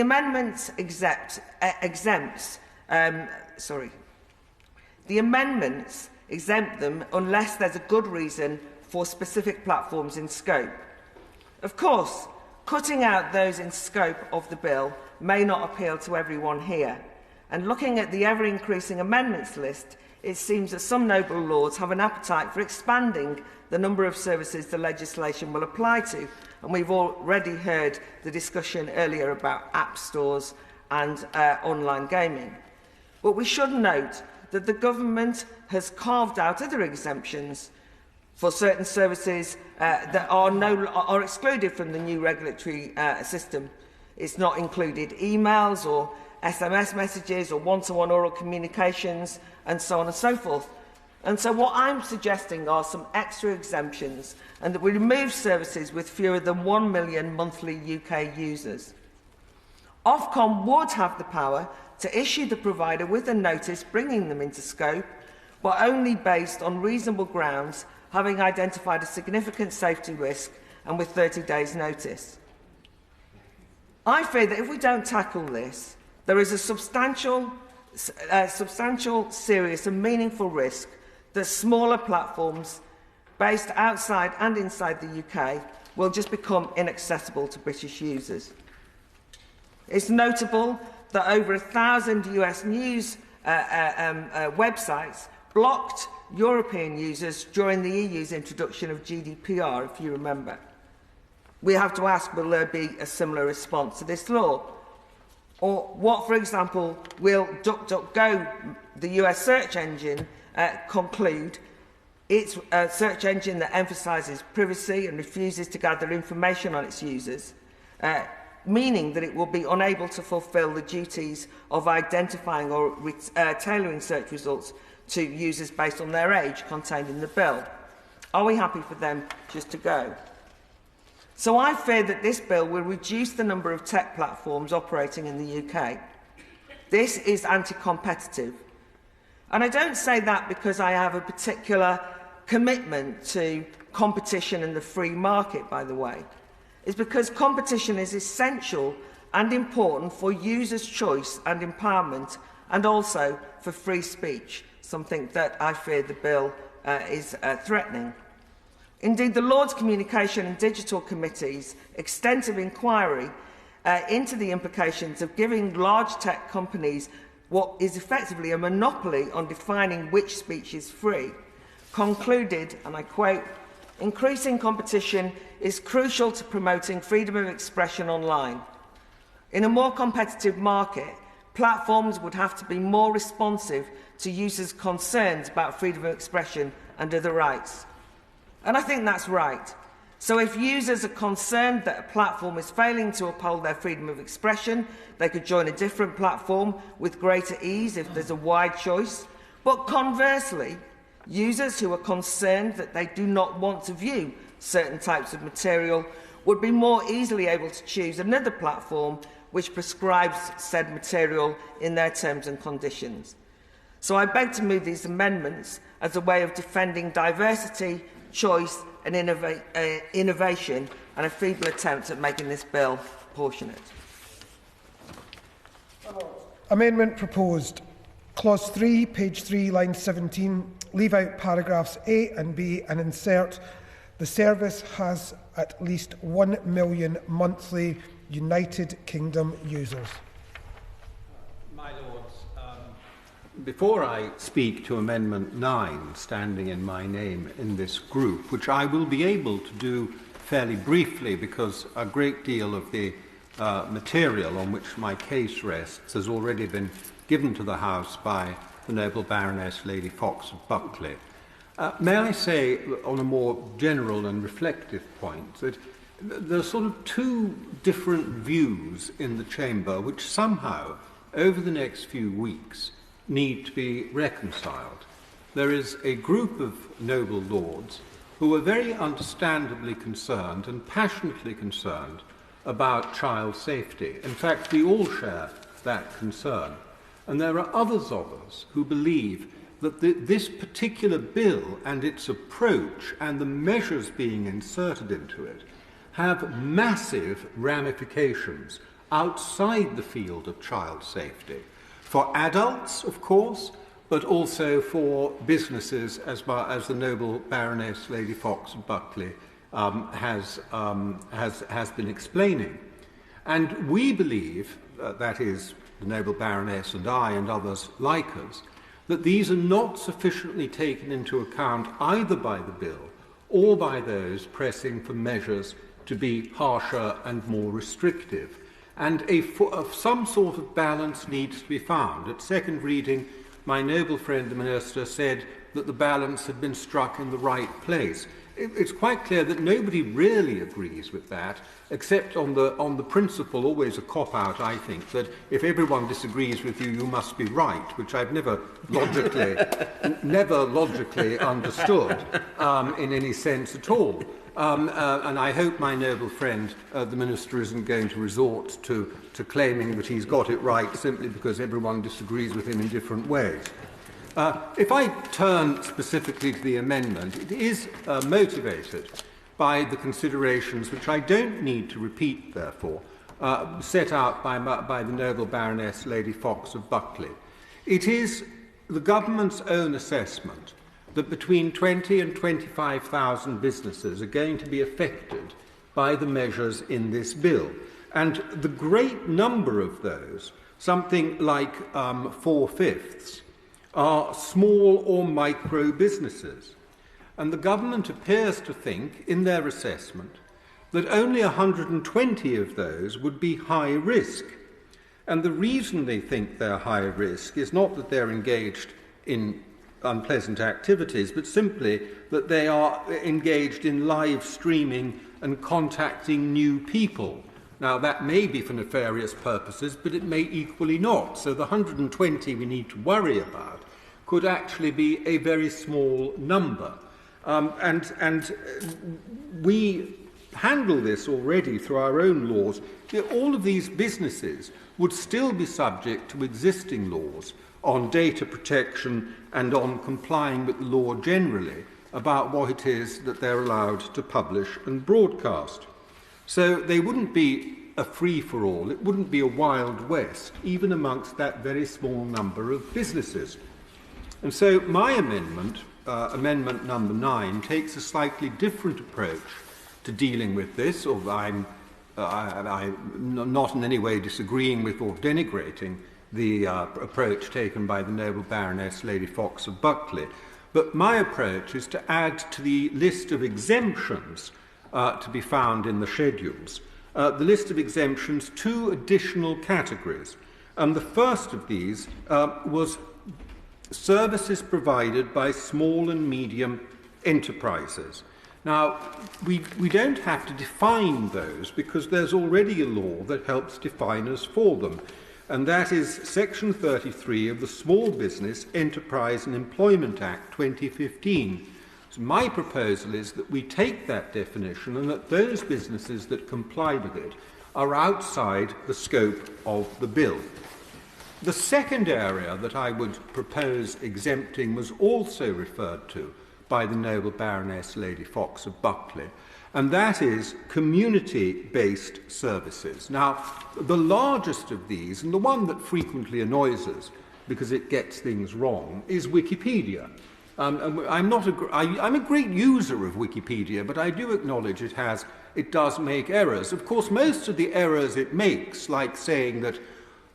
amendments. The amendments exempt them unless there's a good reason for specific platforms in scope. Of course, cutting out those in scope of the bill may not appeal to everyone here, and looking at the ever-increasing amendments list, it seems that some noble lords have an appetite for expanding the number of services the legislation will apply to, and we've already heard the discussion earlier about app stores and online gaming. But we should note that the government has carved out other exemptions for certain services that are excluded from the new regulatory system. It's not included emails or SMS messages or one-to-one oral communications and so on and so forth. And so what I'm suggesting are some extra exemptions, and that we remove services with fewer than 1 million monthly UK users. Ofcom would have the power to issue the provider with a notice bringing them into scope, but only based on reasonable grounds, having identified a significant safety risk and with 30 days' notice. I fear that if we don't tackle this, there is a substantial, serious and meaningful risk that smaller platforms based outside and inside the UK will just become inaccessible to British users. It's notable that over 1,000 US news websites blocked European users during the EU's introduction of GDPR, if you remember. We have to ask, will there be a similar response to this law? Or what, for example, will DuckDuckGo, the US search engine, conclude? It's a search engine that emphasises privacy and refuses to gather information on its users, meaning that it will be unable to fulfil the duties of identifying or tailoring search results to users based on their age contained in the bill. Are we happy for them just to go? So I fear that this bill will reduce the number of tech platforms operating in the UK. This is anti-competitive. And I don't say that because I have a particular commitment to competition and the free market, by the way. It's because competition is essential and important for users' choice and empowerment, and also for free speech, something that I fear the bill is threatening. Indeed, the Lords Communication and Digital Committee's extensive inquiry into the implications of giving large tech companies what is effectively a monopoly on defining which speech is free, concluded, and I quote, "Increasing competition is crucial to promoting freedom of expression online. In a more competitive market, platforms would have to be more responsive to users' concerns about freedom of expression and other rights." And I think that's right. So if users are concerned that a platform is failing to uphold their freedom of expression, they could join a different platform with greater ease if there's a wide choice. But conversely, users who are concerned that they do not want to view certain types of material would be more easily able to choose another platform which prescribes said material in their terms and conditions. So I beg to move these amendments as a way of defending diversity, choice and innovation, and a feeble attempt at making this bill proportionate. Amendment proposed. Clause 3, page 3, line 17. Leave out paragraphs A and B and insert: the service has at least 1 million monthly United Kingdom users. My Lords, before I speak to Amendment 9, standing in my name in this group, which I will be able to do fairly briefly because a great deal of the material on which my case rests has already been given to the House by the noble Baroness Lady Fox of Buckley. May I say, on a more general and reflective point, that there are sort of two different views in the Chamber which somehow, over the next few weeks, need to be reconciled. There is a group of noble lords who are very understandably concerned and passionately concerned about child safety. In fact, we all share that concern. And there are others of us who believe that this particular bill and its approach and the measures being inserted into it have massive ramifications outside the field of child safety. For adults, of course, but also for businesses, as the noble Baroness Lady Fox of Buckley has been explaining. And we believe, that is, the noble Baroness and I and others like us, that these are not sufficiently taken into account either by the bill or by those pressing for measures to be harsher and more restrictive. And some sort of balance needs to be found. At second reading, my noble friend the Minister said that the balance had been struck in the right place. It's quite clear that nobody really agrees with that, except on the principle, always a cop-out, I think, that if everyone disagrees with you, you must be right, which I've never logically understood in any sense at all. And I hope my noble friend, the Minister, isn't going to resort to claiming that he's got it right simply because everyone disagrees with him in different ways. If I turn specifically to the amendment, it is motivated by the considerations, which I don't need to repeat, therefore, set out by the noble Baroness Lady Fox of Buckley. It is the government's own assessment that between 20 and 25,000 businesses are going to be affected by the measures in this bill. And the great number of those, something like 4/5, are small or micro businesses. And the government appears to think, in their assessment, that only 120 of those would be high risk. And the reason they think they're high risk is not that they're engaged in unpleasant activities, but simply that they are engaged in live streaming and contacting new people. Now, that may be for nefarious purposes, but it may equally not. So the 120 we need to worry about could actually be a very small number. And we handle this already through our own laws. All of these businesses would still be subject to existing laws on data protection and on complying with the law generally about what it is that they're allowed to publish and broadcast. So they wouldn't be a free-for-all, it wouldn't be a Wild West, even amongst that very small number of businesses. And so my amendment, Amendment number 9, takes a slightly different approach to dealing with this, or I'm not in any way disagreeing with or denigrating the approach taken by the noble Baroness Lady Fox of Buckley. But my approach is to add to the list of exemptions to be found in the schedules, the list of exemptions, 2 additional categories. And the first of these was services provided by small and medium enterprises. Now, we don't have to define those because there's already a law that helps define us for them, and that is Section 33 of the Small Business, Enterprise and Employment Act 2015. So my proposal is that we take that definition and that those businesses that comply with it are outside the scope of the bill. The second area that I would propose exempting was also referred to by the noble Baroness Lady Fox of Buckley, and that is community-based services. Now, the largest of these, and the one that frequently annoys us because it gets things wrong, is Wikipedia. I'm a great user of Wikipedia, but I do acknowledge it does make errors. Of course, most of the errors it makes, like saying that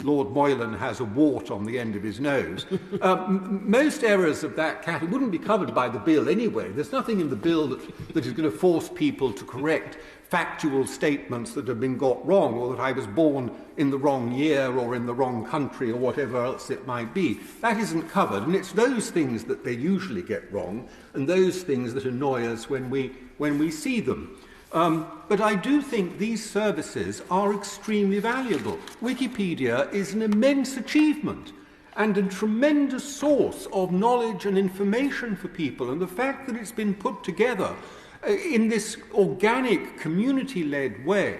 Lord Moylan has a wart on the end of his nose. Most errors of that category wouldn't be covered by the bill anyway. There's nothing in the bill that is going to force people to correct factual statements that have been got wrong, or that I was born in the wrong year or in the wrong country or whatever else it might be. That isn't covered, and it's those things that they usually get wrong and those things that annoy us when we see them. But I do think these services are extremely valuable. Wikipedia is an immense achievement and a tremendous source of knowledge and information for people, and the fact that it's been put together in this organic, community-led way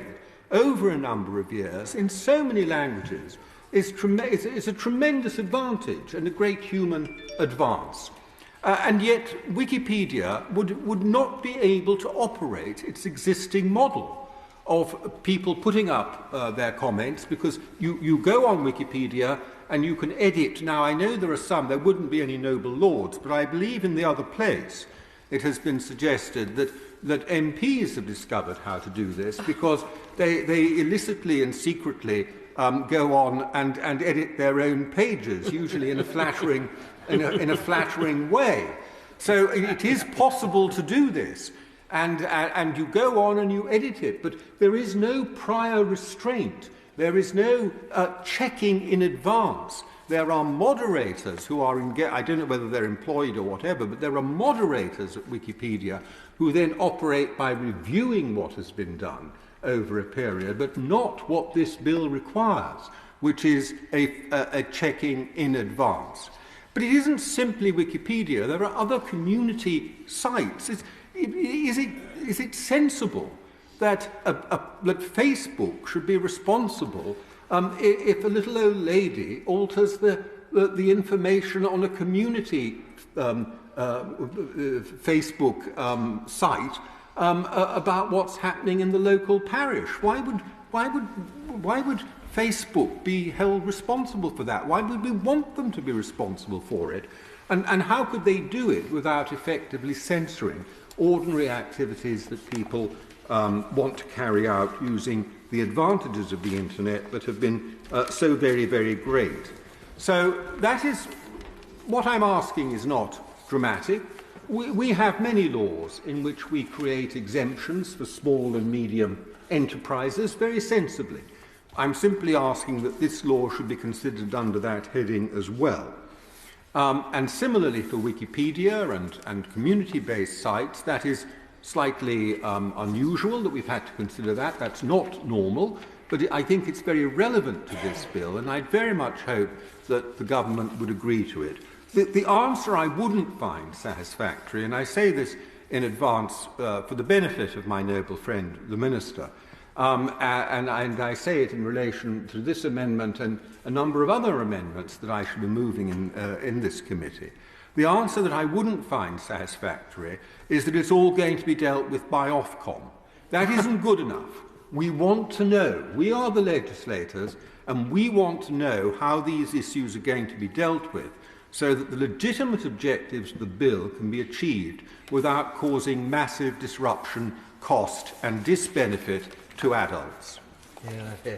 over a number of years in so many languages is a tremendous advantage and a great human advance. And yet Wikipedia would not be able to operate its existing model. of people putting up their comments, because you go on Wikipedia and you can edit. Now, I know there are some, there wouldn't be any noble lords, but I believe in the other place it has been suggested that MPs have discovered how to do this, because they illicitly and secretly go on and edit their own pages, usually in a flattering, in a flattering way. So it is possible to do this, and you go on and you edit it, but there is no prior restraint. There is no checking in advance. There are moderators who are I don't know whether they're employed or whatever, but there are moderators at Wikipedia who then operate by reviewing what has been done over a period, but not what this bill requires, which is a checking in advance. But it isn't simply Wikipedia. There are other community sites. Is it sensible that that Facebook should be responsible if a little old lady alters the information on a community Facebook site about what's happening in the local parish? Why would Facebook be held responsible for that? Why would we want them to be responsible for it? And how could they do it without effectively censoring ordinary activities that people want to carry out using the advantages of the internet that have been so very, very great? So that is what I'm asking is not dramatic. We have many laws in which we create exemptions for small and medium enterprises very sensibly. I'm simply asking that this law should be considered under that heading as well. And similarly for Wikipedia and community-based sites, that is slightly unusual that we've had to consider that. That's not normal, but I think it's very relevant to this bill, and I'd very much hope that the government would agree to it. The answer I wouldn't find satisfactory, and I say this in advance for the benefit of my noble friend, the Minister, and I say it in relation to this amendment and a number of other amendments that I shall be moving in this committee. The answer that I wouldn't find satisfactory is that it's all going to be dealt with by Ofcom. That isn't good enough. We want to know. We are the legislators, and we want to know how these issues are going to be dealt with, so that the legitimate objectives of the bill can be achieved without causing massive disruption, cost and disbenefit to adults. Yeah.